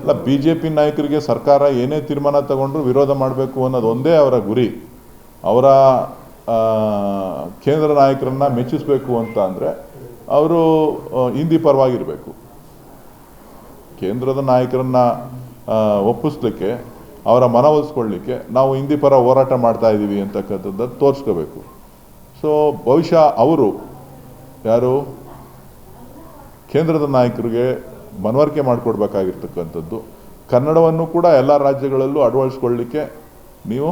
ಅಲ್ಲ, BJP ನಾಯಕರಿಗೆ ಸರ್ಕಾರ ಏನೇ ತೀರ್ಮಾನ ತಗೊಂಡ್ರು ವಿರೋಧ ಮಾಡಬೇಕು ಅನ್ನೋದು ಒಂದೇ ಅವರ ಗುರಿ. ಅವರ ಕೇಂದ್ರ ನಾಯಕರನ್ನ ಮೆಚ್ಚಿಸಬೇಕು ಅಂತ ಅಂದರೆ ಅವರು ಹಿಂದಿ ಪರವಾಗಿರಬೇಕು. ಕೇಂದ್ರದ ನಾಯಕರನ್ನ ಒಪ್ಪಿಸ್ಲಿಕ್ಕೆ, ಅವರ ಮನವೊಲಿಸ್ಕೊಳ್ಳಿಕ್ಕೆ ನಾವು ಹಿಂದಿ ಪರ ಹೋರಾಟ ಮಾಡ್ತಾ ಇದ್ದೀವಿ ಅಂತಕ್ಕಂಥದ್ದು ತೋರಿಸ್ಕೋಬೇಕು. ಸೊ ಬಹುಶಃ ಅವರು ಯಾರು ಕೇಂದ್ರದ ನಾಯಕರಿಗೆ ಮನವರಿಕೆ ಮಾಡಿಕೊಡ್ಬೇಕಾಗಿರ್ತಕ್ಕಂಥದ್ದು, ಕನ್ನಡವನ್ನು ಕೂಡ ಎಲ್ಲ ರಾಜ್ಯಗಳಲ್ಲೂ ಅಳವಡಿಸ್ಕೊಳ್ಳಿಕ್ಕೆ ನೀವು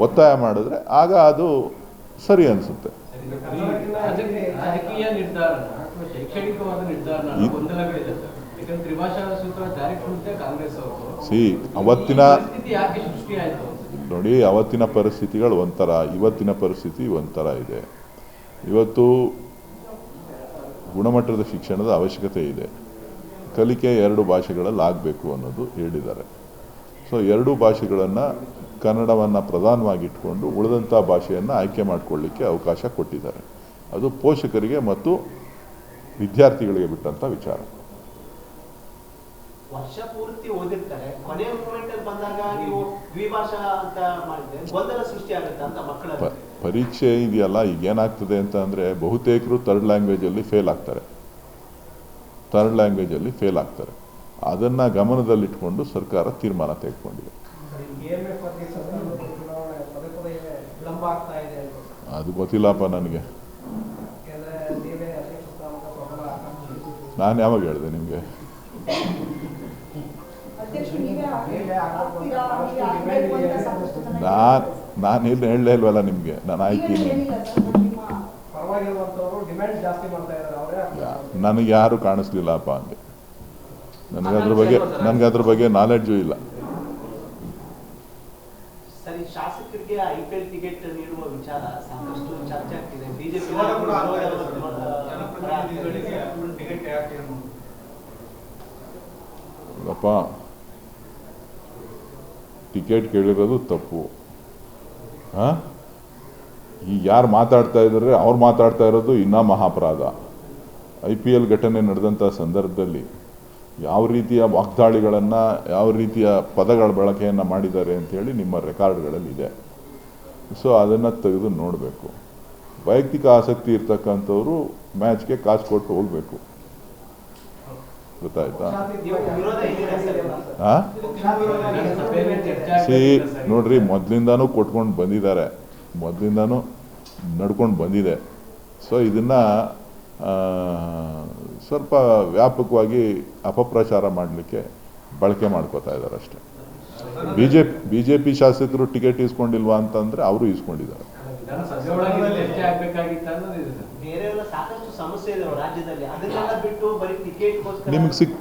ಒತ್ತಾಯ ಮಾಡಿದ್ರೆ ಆಗ ಅದು ಸರಿ ಅನಿಸುತ್ತೆ. ನೋಡಿ, ಅವತ್ತಿನ ಪರಿಸ್ಥಿತಿಗಳು ಒಂಥರ, ಇವತ್ತಿನ ಪರಿಸ್ಥಿತಿ ಒಂಥರ ಇದೆ. ಇವತ್ತು ಗುಣಮಟ್ಟದ ಶಿಕ್ಷಣದ ಅವಶ್ಯಕತೆ ಇದೆ. ಕಲಿಕೆ 2 ಭಾಷೆಗಳಲ್ಲಿ ಆಗಬೇಕು ಅನ್ನೋದು ಹೇಳಿದ್ದಾರೆ. ಸೊ 2 ಭಾಷೆಗಳನ್ನು, ಕನ್ನಡವನ್ನು ಪ್ರಧಾನವಾಗಿಟ್ಕೊಂಡು ಉಳಿದಂಥ ಭಾಷೆಯನ್ನು ಆಯ್ಕೆ ಮಾಡಿಕೊಳ್ಳಿಕ್ಕೆ ಅವಕಾಶ ಕೊಟ್ಟಿದ್ದಾರೆ. ಅದು ಪೋಷಕರಿಗೆ ಮತ್ತು ವಿದ್ಯಾರ್ಥಿಗಳಿಗೆ ಬಿಟ್ಟಂಥ ವಿಚಾರ. ವರ್ಷ ಪೂರ್ತಿ ಓದಿರ್ತಾರೆ, ಕೊನೆ ಮೂಮೆಂಟಲ್ಲಿ ಬಂದಾಗ ನೀವು ದ್ವಿಭಾಷಾ ಅಂತ ಮಾಡಿದ್ರೆ ಗೊಂದಲ ಸೃಷ್ಟಿ ಆಗುತ್ತೆ ಅಂತ ಮಕ್ಕಳ ಪರೀಕ್ಷೆ ಇದೆಯಲ್ಲ, ಈಗ ಏನಾಗ್ತದೆ ಅಂತ ಅಂದರೆ ಬಹುತೇಕರು ಥರ್ಡ್ ಲ್ಯಾಂಗ್ವೇಜಲ್ಲಿ ಫೇಲ್ ಆಗ್ತಾರೆ. ಅದನ್ನು ಗಮನದಲ್ಲಿಟ್ಕೊಂಡು ಸರ್ಕಾರ ತೀರ್ಮಾನ ತೆಗೆದುಕೊಂಡಿದೆ. ಅದು ಗೊತ್ತಿಲ್ಲಪ್ಪ ನನಗೆ. ನಾನು ಯಾವಾಗ ಹೇಳಿದೆ ನಿಮಗೆ? ನಾನು ಏನು ಹೇಳಲೇ ಇಲ್ವಲ್ಲ ನಿಮಗೆ. ನಾನು ಆಯ್ತೀನಿ, ನನಗೆ ಯಾರು ಕಾಣಿಸ್ಲಿಲ್ಲಪ್ಪ ಹಂಗೆ. ನನಗೆ ಅದ್ರ ಬಗ್ಗೆ ನಾಲೆಡ್ಜು ಇಲ್ಲ. ಸರಿ, ಶಾಸಕರಿಗೆ IPL ಟಿಕೆಟ್ ನೀಡುವ ವಿಚಾರ ಸಾಕಷ್ಟು ಚರ್ಚೆ ಆಗ್ತಿದೆ. ಬಿಜೆಪಿ ಟಿಕೆಟ್ ಕೇಳಿರೋದು ತಪ್ಪು. ಈ ಯಾರು ಮಾತಾಡ್ತಾ ಇದ್ದಾರೆ ಅವ್ರು ಮಾತಾಡ್ತಾ ಇರೋದು ಇನ್ನೂ ಮಹಾಪರಾಧ. IPL ಘಟನೆ ನಡೆದಂಥ ಸಂದರ್ಭದಲ್ಲಿ ಯಾವ ರೀತಿಯ ವಾಗ್ದಾಳಿಗಳನ್ನು, ಯಾವ ರೀತಿಯ ಪದಗಳ ಬಳಕೆಯನ್ನು ಮಾಡಿದ್ದಾರೆ ಅಂಥೇಳಿ ನಿಮ್ಮ ರೆಕಾರ್ಡ್ಗಳಲ್ಲಿದೆ. ಸೊ ಅದನ್ನು ತೆಗೆದು ನೋಡಬೇಕು. ವೈಯಕ್ತಿಕ ಆಸಕ್ತಿ ಇರ್ತಕ್ಕಂಥವ್ರು ಮ್ಯಾಚ್ಗೆ ಕಾಸು ಕೊಟ್ಟು ಹೋಗಬೇಕು. ಗೊತ್ತಾಯ್ತಾ? ನೋಡ್ರಿ, ಮೊದಲಿಂದಾನೂ ಕೊಟ್ಕೊಂಡು ಬಂದಿದ್ದಾರೆ, ಮೊದಲಿಂದಾನೂ ನಡ್ಕೊಂಡು ಬಂದಿದೆ. ಸೊ ಇದನ್ನು ಸ್ವಲ್ಪ ವ್ಯಾಪಕವಾಗಿ ಅಪಪ್ರಚಾರ ಮಾಡಲಿಕ್ಕೆ ಬಳಕೆ ಮಾಡ್ಕೋತಾ ಇದ್ದಾರೆ ಅಷ್ಟೇ. BJP ಶಾಸಕರು ಟಿಕೆಟ್ ಇಸ್ಕೊಂಡಿಲ್ವಾ ಅಂತಂದರೆ ಅವರು ಇಸ್ಕೊಂಡಿದ್ದಾರೆ.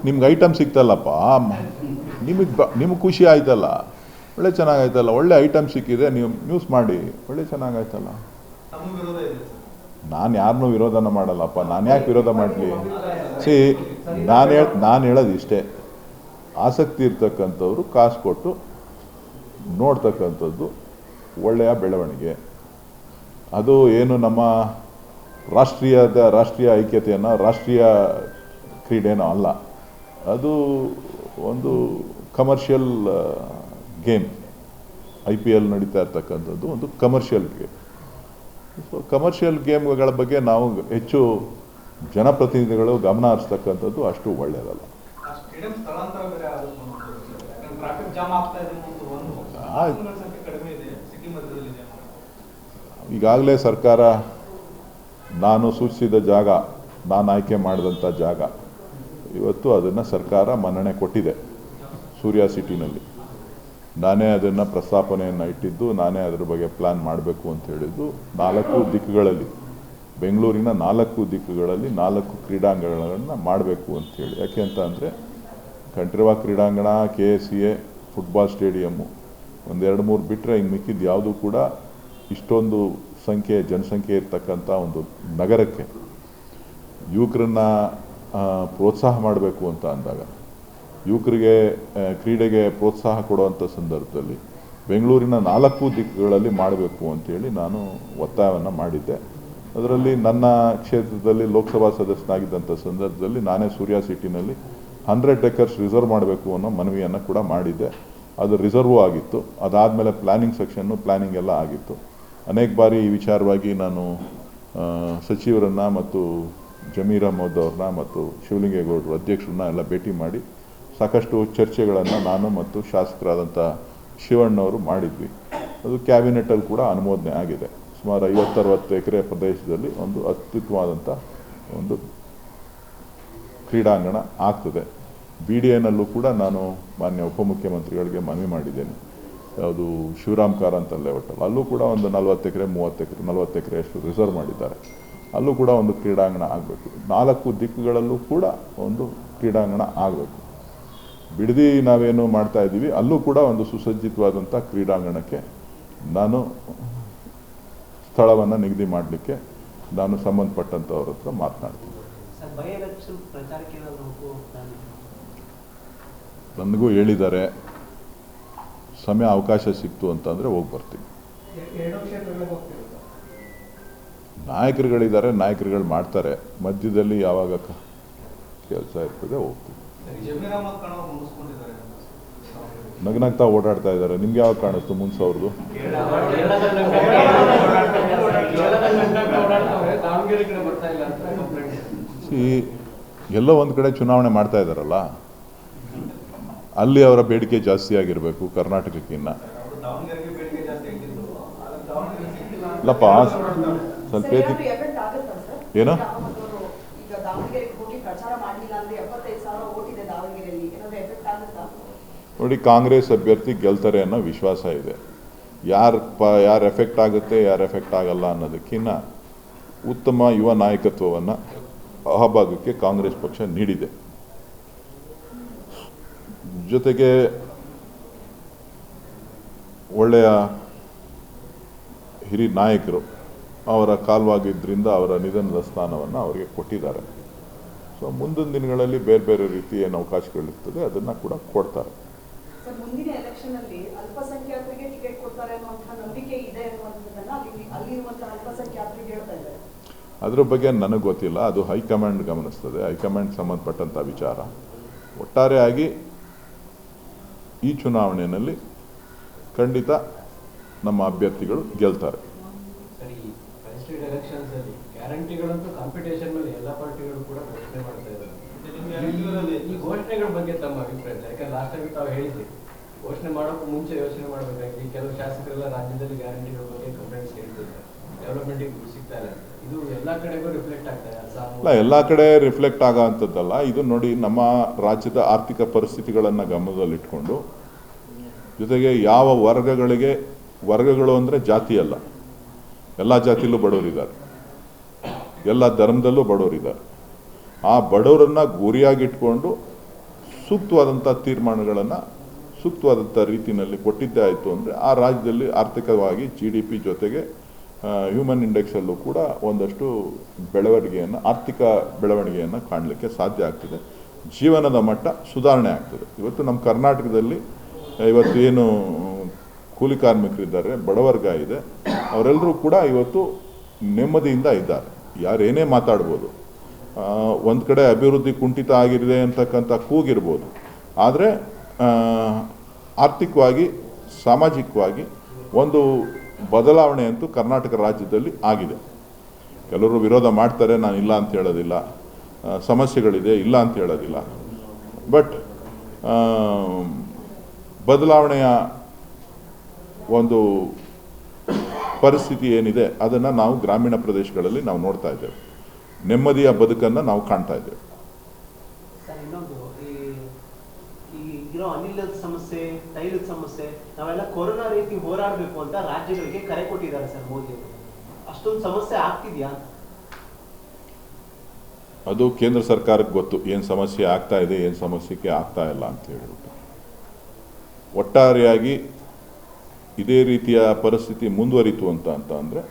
ನಿಮ್ಗೆ ಐಟಮ್ ಸಿಕ್ತಲ್ಲಪ್ಪ, ನಿಮಗೆ ಖುಷಿ ಆಯ್ತಲ್ಲ, ಒಳ್ಳೆ ಚೆನ್ನಾಗಾಯ್ತಲ್ಲ, ಒಳ್ಳೆ ಐಟಮ್ ಸಿಕ್ಕಿದೆ, ನೀವು ನ್ಯೂಸ್ ಮಾಡಿ, ಒಳ್ಳೆ ಚೆನ್ನಾಗಾಯ್ತಲ್ಲ. ನಾನು ಯಾರನ್ನೂ ವಿರೋಧನ ಮಾಡಲ್ಲಪ್ಪ. ನಾನು ಯಾಕೆ ವಿರೋಧ ಮಾಡಲಿ? ನಾನು ಹೇಳೋದು ಇಷ್ಟೇ, ಆಸಕ್ತಿ ಇರ್ತಕ್ಕಂಥವ್ರು ಕಾಸು ಕೊಟ್ಟು ನೋಡ್ತಕ್ಕಂಥದ್ದು ಒಳ್ಳೆಯ ಬೆಳವಣಿಗೆ. ಅದು ಏನು ನಮ್ಮ ರಾಷ್ಟ್ರೀಯ ಐಕ್ಯತೆಯನ್ನು, ರಾಷ್ಟ್ರೀಯ ಕ್ರೀಡೆನೋ ಅಲ್ಲ. ಅದು ಒಂದು ಕಮರ್ಷಿಯಲ್ ಗೇಮ್. IPL ನಡೀತಾ ಇರ್ತಕ್ಕಂಥದ್ದು ಒಂದು ಕಮರ್ಷಿಯಲ್ ಗೇಮ್. ಸೊ ಕಮರ್ಷಿಯಲ್ ಗೇಮ್ಗಳ ಬಗ್ಗೆ ನಾವು ಹೆಚ್ಚು ಜನಪ್ರತಿನಿಧಿಗಳು ಗಮನ ಹರಿಸ್ತಕ್ಕಂಥದ್ದು ಅಷ್ಟು ಒಳ್ಳೆಯದಲ್ಲ. ಈಗಾಗಲೇ ಸರ್ಕಾರ ನಾನು ಸೂಚಿಸಿದ ಜಾಗ, ನಾನು ಆಯ್ಕೆ ಮಾಡಿದಂಥ ಜಾಗ, ಇವತ್ತು ಅದನ್ನು ಸರ್ಕಾರ ಮನ್ನಣೆ ಕೊಟ್ಟಿದೆ. ಸೂರ್ಯ ಸಿಟಿನಲ್ಲಿ ನಾನೇ ಅದನ್ನು ಪ್ರಸ್ತಾಪನೆಯನ್ನು ಇಟ್ಟಿದ್ದು, ನಾನೇ ಅದರ ಬಗ್ಗೆ ಪ್ಲ್ಯಾನ್ ಮಾಡಬೇಕು ಅಂತ ಹೇಳಿದ್ದು. 4 ದಿಕ್ಕುಗಳಲ್ಲಿ, ಬೆಂಗಳೂರಿನ 4 ದಿಕ್ಕುಗಳಲ್ಲಿ 4 ಕ್ರೀಡಾಂಗಣಗಳನ್ನು ಮಾಡಬೇಕು ಅಂಥೇಳಿ. ಯಾಕೆ ಅಂತ ಅಂದರೆ ಕಂಠೀರವ ಕ್ರೀಡಾಂಗಣ, KSCA, ಫುಟ್ಬಾಲ್ ಸ್ಟೇಡಿಯಮ್ಮು, 1-2-3 ಬಿಟ್ಟರೆ ಇನ್ನು ಮಿಕ್ಕಿದ್ದು ಯಾವುದೂ ಕೂಡ ಇಷ್ಟೊಂದು ಜನಸಂಖ್ಯೆ ಇರ್ತಕ್ಕಂಥ ಒಂದು ನಗರಕ್ಕೆ ಯುವಕರನ್ನು ಪ್ರೋತ್ಸಾಹ ಮಾಡಬೇಕು ಅಂತ ಅಂದಾಗ, ಯುವಕರಿಗೆ ಕ್ರೀಡೆಗೆ ಪ್ರೋತ್ಸಾಹ ಕೊಡುವಂಥ ಸಂದರ್ಭದಲ್ಲಿ ಬೆಂಗಳೂರಿನ 4 ದಿಕ್ಕುಗಳಲ್ಲಿ ಮಾಡಬೇಕು ಅಂಥೇಳಿ ನಾನು ಒತ್ತಾಯವನ್ನು ಮಾಡಿದ್ದೆ. ಅದರಲ್ಲಿ ನನ್ನ ಕ್ಷೇತ್ರದಲ್ಲಿ ಲೋಕಸಭಾ ಸದಸ್ಯನಾಗಿದ್ದಂಥ ಸಂದರ್ಭದಲ್ಲಿ ನಾನೇ ಸೂರ್ಯ ಸಿಟಿನಲ್ಲಿ 100 acres ರಿಸರ್ವ್ ಮಾಡಬೇಕು ಅನ್ನೋ ಮನವಿಯನ್ನು ಕೂಡ ಮಾಡಿದ್ದೆ. ಅದು ರಿಸರ್ವ್ ಆಗಿತ್ತು. ಅದಾದಮೇಲೆ ಪ್ಲ್ಯಾನಿಂಗ್ ಸೆಕ್ಷನ್ನು ಪ್ಲ್ಯಾನಿಂಗ್ ಎಲ್ಲ ಆಗಿತ್ತು. ಅನೇಕ ಬಾರಿ ಈ ವಿಚಾರವಾಗಿ ನಾನು ಸಚಿವರನ್ನು ಮತ್ತು ಜಮೀರ್ ಅಹ್ಮದ್ ಅವ್ರನ್ನ ಮತ್ತು ಶಿವಲಿಂಗೇಗೌಡರು ಅಧ್ಯಕ್ಷರನ್ನ ಎಲ್ಲ ಭೇಟಿ ಮಾಡಿ ಸಾಕಷ್ಟು ಚರ್ಚೆಗಳನ್ನು ನಾನು ಮತ್ತು ಶಾಸಕರಾದಂಥ ಶಿವಣ್ಣವರು ಮಾಡಿದ್ವಿ. ಅದು ಕ್ಯಾಬಿನೆಟಲ್ಲಿ ಕೂಡ ಅನುಮೋದನೆ ಆಗಿದೆ. ಸುಮಾರು 50-60 ಎಕರೆ ಪ್ರದೇಶದಲ್ಲಿ ಒಂದು ಅತ್ಯುತ್ತಮವಾದಂಥ ಒಂದು ಕ್ರೀಡಾಂಗಣ ಆಗ್ತದೆ. BDAನಲ್ಲೂ ಕೂಡ ನಾನು ಮಾನ್ಯ ಉಪಮುಖ್ಯಮಂತ್ರಿಗಳಿಗೆ ಮನವಿ ಮಾಡಿದ್ದೇನೆ. ಯಾವುದು ಶಿವರಾಮ್ ಕಾರಂತ ಲೇಔಟಲ್ಲಿ ಅಲ್ಲೂ ಕೂಡ ಒಂದು 40 ಎಕರೆ 30 ಎಕರೆ 40 ಎಕರೆಯಷ್ಟು ರಿಸರ್ವ್ ಮಾಡಿದ್ದಾರೆ. ಅಲ್ಲೂ ಕೂಡ ಒಂದು ಕ್ರೀಡಾಂಗಣ ಆಗಬೇಕು. 4 ದಿಕ್ಕುಗಳಲ್ಲೂ ಕೂಡ ಒಂದು ಕ್ರೀಡಾಂಗಣ ಆಗಬೇಕು. ಬಿಡದಿ ನಾವೇನು ಮಾಡ್ತಾ ಇದ್ದೀವಿ ಅಲ್ಲೂ ಕೂಡ ಒಂದು ಸುಸಜ್ಜಿತವಾದಂಥ ಕ್ರೀಡಾಂಗಣಕ್ಕೆ ನಾನು ಸ್ಥಳವನ್ನು ನಿಗದಿ ಮಾಡಲಿಕ್ಕೆ ನಾನು ಸಂಬಂಧಪಟ್ಟಂಥವ್ರ ಹತ್ರ ಮಾತನಾಡ್ತೀನಿ. ನನಗೂ ಹೇಳಿದ್ದಾರೆ, ಸಮಯ ಅವಕಾಶ ಸಿಕ್ತು ಅಂತಂದರೆ ಹೋಗಿ ಬರ್ತೀನಿ. ನಾಯಕರುಗಳಿದ್ದಾರೆ, ನಾಯಕರುಗಳು ಮಾಡ್ತಾರೆ. ಮಧ್ಯದಲ್ಲಿ ಯಾವಾಗ ಕೆಲಸ ಇರ್ತದೆ ಹೋಗ್ತೀವಿ. ನಗ್ನಗ್ತಾ ಓಡಾಡ್ತಾ ಇದ್ದಾರೆ. ನಿಮ್ಗೆ ಯಾವಾಗ ಕಾಣಿಸ್ತು ಮುನ್ಸ್ ಅವ್ರದ್ದು? ಎಲ್ಲೋ ಒಂದು ಕಡೆ ಚುನಾವಣೆ ಮಾಡ್ತಾ ಇದ್ದಾರಲ್ಲ, ಅಲ್ಲಿ ಅವರ ಬೇಡಿಕೆ ಜಾಸ್ತಿ ಆಗಿರಬೇಕು ಕರ್ನಾಟಕಕ್ಕಿನ್ನ. ಇಲ್ಲಪ್ಪ ಸ್ವಲ್ಪ ಏನೋ ನೋಡಿ, ಕಾಂಗ್ರೆಸ್ ಅಭ್ಯರ್ಥಿ ಗೆಲ್ತಾರೆ ಅನ್ನೋ ವಿಶ್ವಾಸ ಇದೆ. ಯಾರು ಎಫೆಕ್ಟ್ ಆಗುತ್ತೆ, ಯಾರು ಎಫೆಕ್ಟ್ ಆಗಲ್ಲ ಅನ್ನೋದಕ್ಕಿಂತ ಉತ್ತಮ ಯುವ ನಾಯಕತ್ವವನ್ನು ಆ ಭಾಗಕ್ಕೆ ಕಾಂಗ್ರೆಸ್ ಪಕ್ಷ ನೀಡಿದೆ. ಜೊತೆಗೆ ಒಳ್ಳೆಯ ಹಿರಿಯ ನಾಯಕರು ಅವರ ಕಾಲವಾಗಿದ್ದರಿಂದ ಅವರ ನಿಧನದ ಸ್ಥಾನವನ್ನು ಅವರಿಗೆ ಕೊಟ್ಟಿದ್ದಾರೆ. ಸೊ ಮುಂದಿನ ದಿನಗಳಲ್ಲಿ ಬೇರೆ ಬೇರೆ ರೀತಿ ಏನು ಅವಕಾಶಗಳಿರ್ತದೆ ಅದನ್ನು ಕೂಡ ಕೊಡ್ತಾರೆ. ಮುಂದಿನ ಎಲೆಕ್ಷನ್ ಅಲ್ಲಿ ಅಲ್ಪಸಂಖ್ಯಾತರಿಗೆ ಟಿಕೆಟ್ ಕೊಡ್ತಾರೆ ಅನ್ನುವಂತಹ ನಂಬಿಕೆ ಇದೆ ಅನ್ನುವಂಥದ್ದನ್ನ ಅಲ್ಲಿರುವಂತಹ ಅಲ್ಪಸಂಖ್ಯಾತರಿಗೆ ಹೇಳ್ತಾ ಇದ್ದಾರೆ. ಅದ್ರ ಬಗ್ಗೆ ನನಗೆ ಗೊತ್ತಿಲ್ಲ, ಅದು ಹೈಕಮಾಂಡ್ ಗಮನಿಸ್ತದೆ. ಹೈಕಮಾಂಡ್ ಸಂಬಂಧಪಟ್ಟಂಥ ವಿಚಾರ. ಒಟ್ಟಾರೆಯಾಗಿ ಈ ಚುನಾವಣೆಯಲ್ಲಿ ಖಂಡಿತ ನಮ್ಮ ಅಭ್ಯರ್ಥಿಗಳು ಗೆಲ್ತಾರೆ. ಗ್ಯಾರಂಟಿಗಳಂತೂ ಕಾಂಪಿಟೇಷನ್ ಮೇಲೆ ಎಲ್ಲ ಪಾರ್ಟಿಗಳು ಕೂಡ ಘೋಷಣೆ ಮಾಡ್ತಾ ಇದ್ದಾರೆ. ಈ ಘೋಷಣೆಗಳ ಬಗ್ಗೆ ತಮ್ಮ ಅಭಿಪ್ರಾಯ? ಯಾಕಂದ್ರೆ ಲಾಸ್ಟ್ ಟೈಮ್ ತಾವು ಹೇಳಿದ್ರಿ, ಘೋಷಣೆ ಮಾಡೋಕ್ಕೂ ಮುಂಚೆ ಯೋಚನೆ ಮಾಡಬೇಕಾಗಿ ಕೆಲವು ಶಾಸಕರೆಲ್ಲ ರಾಜ್ಯದಲ್ಲಿ ಗ್ಯಾರಂಟಿಗಳ ಬಗ್ಗೆ ಕಂಪ್ಲೇಂಟ್ಸ್ ಹೇಳ್ತಿದ್ದಾರೆ, ಡೆವಲಪ್ಮೆಂಟಿಗೆ ಸಿಗ್ತಾ ಇಲ್ಲ. ಇದು ಎಲ್ಲ ಕಡೆಗೂ ರಿಫ್ಲೆಕ್ಟ್ ಆಗ್ತಾ ಇದೆ? ಎಲ್ಲ ಕಡೆ ರಿಫ್ಲೆಕ್ಟ್ ಆಗೋ ಅಂಥದ್ದಲ್ಲ. ಇದು ನೋಡಿ, ನಮ್ಮ ರಾಜ್ಯದ ಆರ್ಥಿಕ ಪರಿಸ್ಥಿತಿಗಳನ್ನು ಗಮನದಲ್ಲಿಟ್ಕೊಂಡು, ಜೊತೆಗೆ ಯಾವ ವರ್ಗಗಳು ಅಂದರೆ ಜಾತಿ ಅಲ್ಲ, ಎಲ್ಲ ಜಾತಿಯಲ್ಲೂ ಬಡವರಿದ್ದಾರೆ, ಎಲ್ಲ ಧರ್ಮದಲ್ಲೂ ಬಡವರಿದ್ದಾರೆ. ಆ ಬಡವರನ್ನು ಗುರಿಯಾಗಿಟ್ಕೊಂಡು ಸೂಕ್ತವಾದಂಥ ತೀರ್ಮಾನಗಳನ್ನು ಸೂಕ್ತವಾದಂಥ ರೀತಿಯಲ್ಲಿ ಕೊಟ್ಟಿದ್ದೇ ಆಯಿತು ಅಂದರೆ ಆ ರಾಜ್ಯದಲ್ಲಿ ಆರ್ಥಿಕವಾಗಿ GDP ಜೊತೆಗೆ ಹ್ಯೂಮನ್ ಇಂಡೆಕ್ಸಲ್ಲೂ ಕೂಡ ಒಂದಷ್ಟು ಬೆಳವಣಿಗೆಯನ್ನು, ಆರ್ಥಿಕ ಬೆಳವಣಿಗೆಯನ್ನು ಕಾಣಲಿಕ್ಕೆ ಸಾಧ್ಯ ಆಗ್ತದೆ. ಜೀವನದ ಮಟ್ಟ ಸುಧಾರಣೆ ಆಗ್ತದೆ. ಇವತ್ತು ನಮ್ಮ ಕರ್ನಾಟಕದಲ್ಲಿ ಇವತ್ತು ಏನು ಕೂಲಿ ಕಾರ್ಮಿಕರಿದ್ದಾರೆ, ಬಡವರ್ಗ ಇದೆ, ಅವರೆಲ್ಲರೂ ಕೂಡ ಇವತ್ತು ನೆಮ್ಮದಿಯಿಂದ ಇದ್ದಾರೆ. ಯಾರೇನೇ ಮಾತಾಡ್ಬೋದು, ಒಂದು ಕಡೆ ಅಭಿವೃದ್ಧಿ ಕುಂಠಿತ ಆಗಿದೆ ಅಂತಕ್ಕಂಥ ಕೂಗಿರ್ಬೋದು, ಆದರೆ ಆರ್ಥಿಕವಾಗಿ ಸಾಮಾಜಿಕವಾಗಿ ಒಂದು ಬದಲಾವಣೆ ಅಂತೂ ಕರ್ನಾಟಕ ರಾಜ್ಯದಲ್ಲಿ ಆಗಿದೆ. ಕೆಲವರು ವಿರೋಧ ಮಾಡ್ತಾರೆ, ನಾನು ಇಲ್ಲ ಅಂತ ಹೇಳೋದಿಲ್ಲ, ಸಮಸ್ಯೆಗಳಿದೆ ಇಲ್ಲ ಅಂತ ಹೇಳೋದಿಲ್ಲ. ಬಟ್ ಬದಲಾವಣೆಯ ಒಂದು ಪರಿಸ್ಥಿತಿ ಏನಿದೆ ಅದನ್ನು ನಾವು ಗ್ರಾಮೀಣ ಪ್ರದೇಶಗಳಲ್ಲಿ ನಾವು ನೋಡ್ತಾ ಇದ್ದೇವೆ. ನೆಮ್ಮದಿಯ ಬದುಕನ್ನು ನಾವು ಕಾಣ್ತಾ ಇದ್ದೇವೆ. ಇನ್ನೊಂದು ಇರೋ ಅನಿಲದ ಸಮಸ್ಯೆ, ತೈಲದ ಸಮಸ್ಯೆ, ನಾವೆಲ್ಲ ಕೊರೋನಾ ರೀತಿ ಹೋರಾಡಬೇಕು ಅಂತ ರಾಜ್ಯಗಳಿಗೆ ಕರೆ ಕೊಟ್ಟಿದ್ದಾರೆ ಸರ್ ಮೋದಿ ಅವರು. ಅಷ್ಟೊಂದು ಸಮಸ್ಯೆ ಆಗ್ತಿದ್ಯಾ? ಅದು ಕೇಂದ್ರ ಸರ್ಕಾರಕ್ಕೆ ಗೊತ್ತು ಏನು ಸಮಸ್ಯೆ ಆಗ್ತಾ ಇದೆ, ಏನು ಸಮಸ್ಯೆಗೆ ಆಗ್ತಾ ಇಲ್ಲ ಅಂತ ಹೇಳ್ಬಿಟ್ಟು. ಒಟ್ಟಾರೆಯಾಗಿ ಇದೇ ರೀತಿಯ ಪರಿಸ್ಥಿತಿ ಮುಂದುವರಿತು ಅಂತ ಅಂದರೆ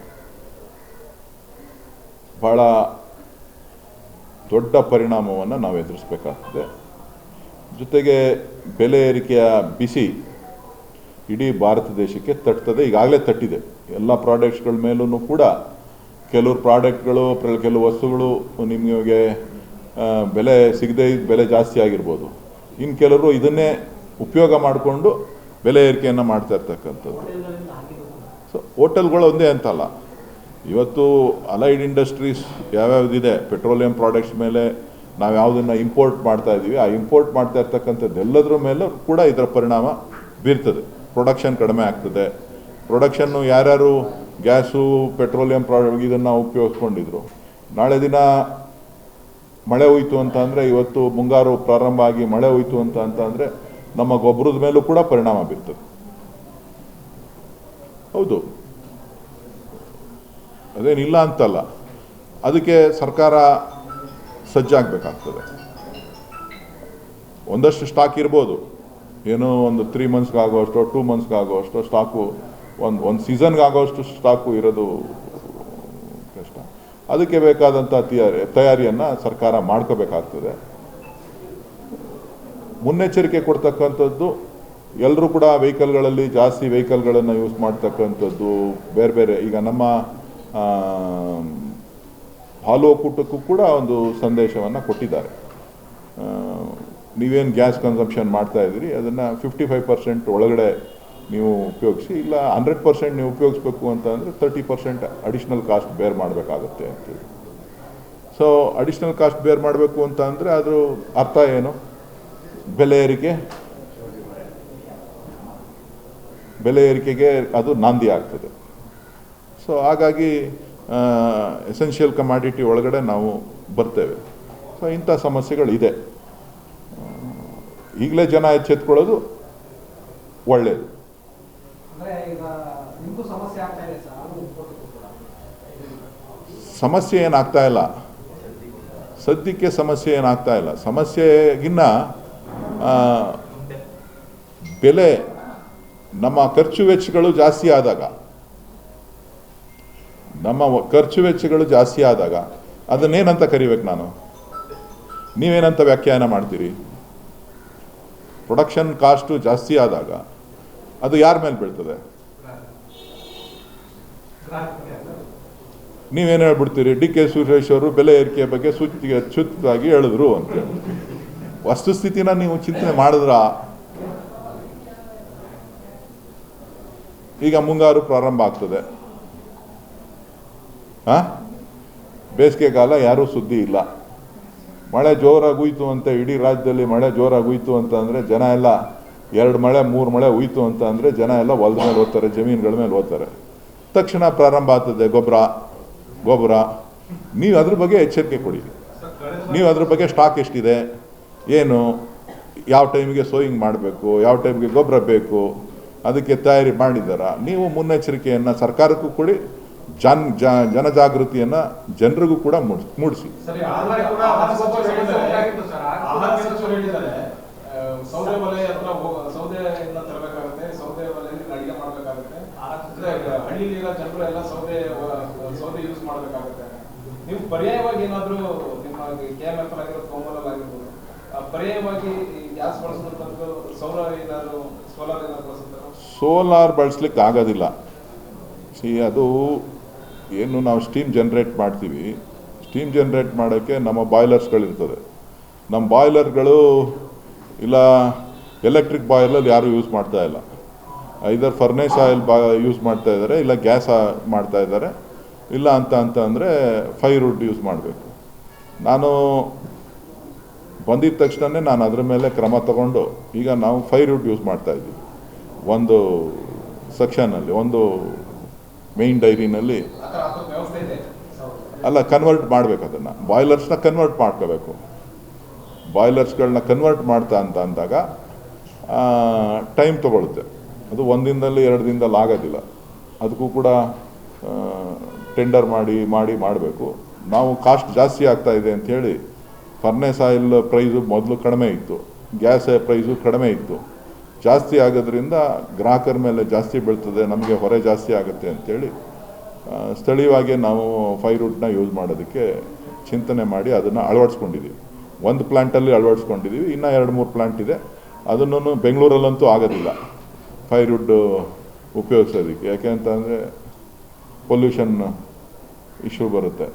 ಭಾಳ ದೊಡ್ಡ ಪರಿಣಾಮವನ್ನು ನಾವು ಎದುರಿಸಬೇಕಾಗ್ತದೆ. ಜೊತೆಗೆ ಬೆಲೆ ಏರಿಕೆಯ ಬಿಸಿ ಇಡೀ ಭಾರತ ದೇಶಕ್ಕೆ ತಟ್ತದೆ, ಈಗಾಗಲೇ ತಟ್ಟಿದೆ. ಎಲ್ಲ ಪ್ರಾಡಕ್ಟ್ಸ್ಗಳ ಮೇಲೂ ಕೂಡ ಕೆಲವು ಪ್ರಾಡಕ್ಟ್ಗಳು, ಕೆಲವು ವಸ್ತುಗಳು ನಿಮಗೆ ಬೆಲೆ ಸಿಗದೇ ಇದ್ದ ಬೆಲೆ ಜಾಸ್ತಿ ಆಗಿರ್ಬೋದು. ಇನ್ನು ಕೆಲವರು ಇದನ್ನೇ ಉಪಯೋಗ ಮಾಡಿಕೊಂಡು ಬೆಲೆ ಏರಿಕೆಯನ್ನು ಮಾಡ್ತಾ ಇರ್ತಕ್ಕಂಥದ್ದು. ಹೋಟೆಲ್ಗಳಿಂದ ಆಗಿರೋದು ಸೊ ಹೋಟೆಲ್ಗಳು ಒಂದೇ ಅಂತಲ್ಲ, ಇವತ್ತು ಅಲೈಡ್ ಇಂಡಸ್ಟ್ರೀಸ್ ಯಾವ್ಯಾವುದಿದೆ, ಪೆಟ್ರೋಲಿಯಂ ಪ್ರಾಡಕ್ಟ್ಸ್ ಮೇಲೆ ನಾವು ಯಾವುದನ್ನು ಇಂಪೋರ್ಟ್ ಮಾಡ್ತಾ ಇದ್ದೀವಿ, ಆ ಇಂಪೋರ್ಟ್ ಮಾಡ್ತಾ ಇರ್ತಕ್ಕಂಥದ್ದು ಎಲ್ಲದರ ಮೇಲೆ ಕೂಡ ಇದರ ಪರಿಣಾಮ ಬೀರ್ತದೆ. ಪ್ರೊಡಕ್ಷನ್ ಕಡಿಮೆ ಆಗ್ತದೆ. ಪ್ರೊಡಕ್ಷನ್ನು ಯಾರ್ಯಾರು ಗ್ಯಾಸು ಪೆಟ್ರೋಲಿಯಂ ಪ್ರಾಡಕ್ಟ್ ಇದನ್ನು ಉಪಯೋಗಿಸ್ಕೊಂಡಿದ್ರು, ನಾಳೆ ದಿನ ಮಳೆ ಹೋಯ್ತು ಅಂತ ಅಂದರೆ, ಇವತ್ತು ಮುಂಗಾರು ಪ್ರಾರಂಭ ಆಗಿ ಮಳೆ ಹೋಯ್ತು ಅಂತ ಅಂದರೆ ನಮ್ಮ ಗೊಬ್ಬರದ ಮೇಲೂ ಕೂಡ ಪರಿಣಾಮ ಬೀರ್ತದೆ. ಹೌದು, ಅದೇನಿಲ್ಲ ಅಂತಲ್ಲ. ಅದಕ್ಕೆ ಸರ್ಕಾರ ಸಜ್ಜಾಗಬೇಕಾಗ್ತದೆ. ಒಂದಷ್ಟು ಸ್ಟಾಕ್ ಇರ್ಬೋದು, ಏನೋ ಒಂದು 3 ಮಂತ್ಸ್ಗೆ ಆಗೋಷ್ಟು 2 ಮಂತ್ಸ್ಗೆ ಆಗೋಷ್ಟು ಸ್ಟಾಕು, ಒಂದು ಸೀಸನ್ಗೆ ಆಗೋಷ್ಟು ಸ್ಟಾಕು ಇರೋದು ಕಷ್ಟ. ಅದಕ್ಕೆ ಬೇಕಾದಂಥ ತಯಾರಿಯನ್ನು ಸರ್ಕಾರ ಮಾಡ್ಕೋಬೇಕಾಗ್ತದೆ. ಮುನ್ನೆಚ್ಚರಿಕೆ ಕೊಡ್ತಕ್ಕಂಥದ್ದು, ಎಲ್ಲರೂ ಕೂಡ ವೆಹಿಕಲ್ಗಳಲ್ಲಿ ಜಾಸ್ತಿ ವೆಹಿಕಲ್ಗಳನ್ನು ಯೂಸ್ ಮಾಡ್ತಕ್ಕಂಥದ್ದು, ಬೇರೆ ಬೇರೆ. ಈಗ ನಮ್ಮ ಹಾಲು ಒಕ್ಕೂಟಕ್ಕೂ ಕೂಡ ಒಂದು ಸಂದೇಶವನ್ನು ಕೊಟ್ಟಿದ್ದಾರೆ. ನೀವೇನು ಗ್ಯಾಸ್ ಕನ್ಸಂಪ್ಷನ್ ಮಾಡ್ತಾ ಇದ್ದೀರಿ ಅದನ್ನು 55% ಒಳಗಡೆ ನೀವು ಉಪಯೋಗಿಸಿ, ಇಲ್ಲ 100% ನೀವು ಉಪಯೋಗಿಸ್ಬೇಕು ಅಂತ ಅಂದರೆ 30% ಅಡಿಷ್ನಲ್ ಕಾಸ್ಟ್ ಬೇರ್ ಮಾಡಬೇಕಾಗುತ್ತೆ ಅಂತೇಳಿ. ಸೊ ಅಡಿಷ್ನಲ್ ಕಾಸ್ಟ್ ಬೇರ್ ಮಾಡಬೇಕು ಅಂತ ಅಂದರೆ ಅದ್ರ ಅರ್ಥ ಏನು? ಬೆಲೆ ಏರಿಕೆಗೆ ಅದು ನಾಂದಿ ಆಗ್ತದೆ. ಸೊ ಹಾಗಾಗಿ ಎಸೆನ್ಷಿಯಲ್ ಕಮಾಡಿಟಿ ಒಳಗಡೆ ನಾವು ಬರ್ತೇವೆ. ಸೊ ಇಂಥ ಸಮಸ್ಯೆಗಳಿದೆ. ಈಗಲೇ ಜನ ಎಚ್ಚೆತ್ಕೊಳ್ಳೋದು ಒಳ್ಳೆಯದು. ಸಮಸ್ಯೆ ಏನಾಗ್ತಾ ಇಲ್ಲ, ಸದ್ಯಕ್ಕೆ ಸಮಸ್ಯೆ ಏನಾಗ್ತಾ ಇಲ್ಲ. ಸಮಸ್ಯೆಗಿನ್ನ ಬೆಲೆ, ನಮ್ಮ ಖರ್ಚು ವೆಚ್ಚಗಳು ಜಾಸ್ತಿ ಆದಾಗ ಅದನ್ನೇನಂತ ಕರಿಬೇಕು ನಾನು? ನೀವೇನಂತ ವ್ಯಾಖ್ಯಾನ ಮಾಡ್ತೀರಿ? ಪ್ರೊಡಕ್ಷನ್ ಕಾಸ್ಟು ಜಾಸ್ತಿ ಆದಾಗ ಅದು ಯಾರ ಮೇಲೆ ಬೀಳ್ತದೆ? ನೀವೇನು ಹೇಳ್ಬಿಡ್ತೀರಿ? ಡಿ ಕೆ ಸುರೇಶ್ ಅವರು ಬೆಲೆ ಏರಿಕೆ ಬಗ್ಗೆ ಸುತ್ತಾಗಿ ಹೇಳಿದ್ರು ಅಂತ. ವಸ್ತುಸ್ಥಿತಿನ ನೀವು ಚಿಂತನೆ ಮಾಡಿದ್ರ? ಈಗ ಮುಂಗಾರು ಪ್ರಾರಂಭ ಆಗ್ತದೆ, ಬೇಸಿಗೆಗಾಲ ಯಾರೂ ಸುದ್ದಿ ಇಲ್ಲ. ಮಳೆ ಜೋರಾಗಿ ಹುಯ್ತು ಅಂತ, ಇಡೀ ರಾಜ್ಯದಲ್ಲಿ ಮಳೆ ಜೋರಾಗಿ ಹುಯ್ತು ಅಂತ ಅಂದರೆ ಜನ ಎಲ್ಲ 2 ಮಳೆ 3 ಮಳೆ ಹುಯ್ತು ಅಂತ ಅಂದರೆ ಜನ ಎಲ್ಲ ಹೊಲದ ಮೇಲೆ ಹೋಗ್ತಾರೆ, ಜಮೀನುಗಳ ಮೇಲೆ ಹೋಗ್ತಾರೆ. ತಕ್ಷಣ ಪ್ರಾರಂಭ ಆಗ್ತದೆ ಗೊಬ್ಬರ. ನೀವು ಅದ್ರ ಬಗ್ಗೆ ಎಚ್ಚರಿಕೆ ಕೊಡಿ. ನೀವು ಅದ್ರ ಬಗ್ಗೆ ಸ್ಟಾಕ್ ಎಷ್ಟಿದೆ, ಏನು, ಯಾವ ಟೈಮಿಗೆ ಸೋಯಿಂಗ್ ಮಾಡಬೇಕು, ಯಾವ ಟೈಮಿಗೆ ಗೊಬ್ಬರ ಬೇಕು, ಅದಕ್ಕೆ ತಯಾರಿ ಮಾಡಿದ್ದಾರಾ? ನೀವು ಮುನ್ನೆಚ್ಚರಿಕೆಯನ್ನು ಸರ್ಕಾರಕ್ಕೂ ಕೊಡಿ, ಜನಜಾಗೃತಿಯನ್ನು ಜನರಿಗೂ ಕೂಡ ಮೂಡಿಸಿ. ಸೌದೆ ಒಲೆ ಹತ್ರ ಸೌದೆಯನ್ನ ತರಬೇಕಾಗುತ್ತೆ, ಸೌದೆ ಒಲೆಯಲ್ಲಿ ಅಡಿಗೆ ಮಾಡಬೇಕಾಗುತ್ತೆ. ಹಳ್ಳಿಲಿರೋ ಜನರು ಎಲ್ಲ ಸೌದೆ ಯೂಸ್ ಮಾಡಬೇಕಾಗುತ್ತೆ. ನೀವು ಪರ್ಯಾಯವಾಗಿ ಏನಾದರೂ ನಿಮ್ಮ KMF ಆಗಿರೋದು, ಕೋಮಲ್ ಆಗಿರ್ಬೋದು, ಪರ್ಯಾಯವಾಗಿ ಗ್ಯಾಸ್ ಬಳಸೋದು ಸೋಲಾರ್ ಏನಾದ್ರು ಬಳಸುತ್ತಾರೆ? ಸೋಲಾರ್ ಬಳಸ್ಲಿಕ್ಕೆ ಆಗೋದಿಲ್ಲ. ಅದು ಏನು, ನಾವು ಸ್ಟೀಮ್ ಜನ್ರೇಟ್ ಮಾಡ್ತೀವಿ. ಸ್ಟೀಮ್ ಜನ್ರೇಟ್ ಮಾಡೋಕ್ಕೆ ನಮ್ಮ ಬಾಯ್ಲರ್ಸ್ಗಳಿರ್ತದೆ. ನಮ್ಮ ಬಾಯ್ಲರ್ಗಳು ಇಲ್ಲ ಎಲೆಕ್ಟ್ರಿಕ್ ಬಾಯ್ಲಲ್ಲಿ ಯಾರೂ ಯೂಸ್ ಮಾಡ್ತಾ ಇಲ್ಲ. ಐದರ್ ಫರ್ನೇಸ್ ಆಯಿಲ್ ಯೂಸ್ ಮಾಡ್ತಾ ಇದ್ದಾರೆ, ಇಲ್ಲ ಗ್ಯಾಸ್ ಮಾಡ್ತಾ ಇದ್ದಾರೆ, ಇಲ್ಲ ಅಂತ ಅಂದರೆ ಫೈರ್ವುಡ್ ಯೂಸ್ ಮಾಡಬೇಕು. ನಾನು ಬಂದಿದ್ದ ತಕ್ಷಣ ನಾನು ಅದರ ಮೇಲೆ ಕ್ರಮ ತಗೊಂಡು ಈಗ ನಾವು ಫೈರ್ವುಡ್ ಯೂಸ್ ಮಾಡ್ತಾ ಇದ್ದೀವಿ. ಒಂದು ಸೆಕ್ಷನಲ್ಲಿ, ಒಂದು ಮೇನ್ ಡೈರಿನಲ್ಲಿ ಅಲ್ಲ, ಕನ್ವರ್ಟ್ ಮಾಡಬೇಕು. ಅದನ್ನು ಬಾಯ್ಲರ್ಸ್ನ ಕನ್ವರ್ಟ್ ಮಾಡ್ಕೋಬೇಕು. ಬಾಯ್ಲರ್ಸ್ಗಳನ್ನ ಕನ್ವರ್ಟ್ ಮಾಡ್ತಾ ಅಂದಾಗ ಟೈಮ್ ತೊಗೊಳುತ್ತೆ. ಅದು 1 ದಿನದಲ್ಲಿ 2 ದಿನದಲ್ಲಿ ಆಗೋದಿಲ್ಲ. ಅದಕ್ಕೂ ಕೂಡ ಟೆಂಡರ್ ಮಾಡಬೇಕು. ನಾವು ಕಾಸ್ಟ್ ಜಾಸ್ತಿ ಆಗ್ತಾ ಇದೆ ಅಂಥೇಳಿ ಫರ್ನೇಸ್ ಆಯಿಲ್ ಪ್ರೈಸು ಮೊದಲು ಕಡಿಮೆ ಇತ್ತು, ಗ್ಯಾಸ್ ಪ್ರೈಸು ಕಡಿಮೆ ಇತ್ತು. ಜಾಸ್ತಿ ಆಗೋದ್ರಿಂದ ಗ್ರಾಹಕರ ಮೇಲೆ ಜಾಸ್ತಿ ಬೀಳ್ತದೆ, ನಮಗೆ ಹೊರೆ ಜಾಸ್ತಿ ಆಗುತ್ತೆ ಅಂಥೇಳಿ ಸ್ಥಳೀಯವಾಗಿ ನಾವು ಫೈರ್ವುಡ್ನ ಯೂಸ್ ಮಾಡೋದಕ್ಕೆ ಚಿಂತನೆ ಮಾಡಿ ಅದನ್ನು ಅಳವಡಿಸ್ಕೊಂಡಿದ್ದೀವಿ. 1 ಪ್ಲ್ಯಾಂಟಲ್ಲಿ ಅಳವಡಿಸ್ಕೊಂಡಿದ್ದೀವಿ, ಇನ್ನೂ 2-3 ಪ್ಲ್ಯಾಂಟ್ ಇದೆ. ಅದನ್ನು ಬೆಂಗಳೂರಲ್ಲಂತೂ ಆಗೋದಿಲ್ಲ ಫೈರ್ವುಡ್ ಉಪಯೋಗಿಸೋದಕ್ಕೆ. ಯಾಕೆ ಅಂತಂದರೆ ಪೊಲ್ಯೂಷನ್ ಇಶ್ಯೂ ಬರುತ್ತೆ.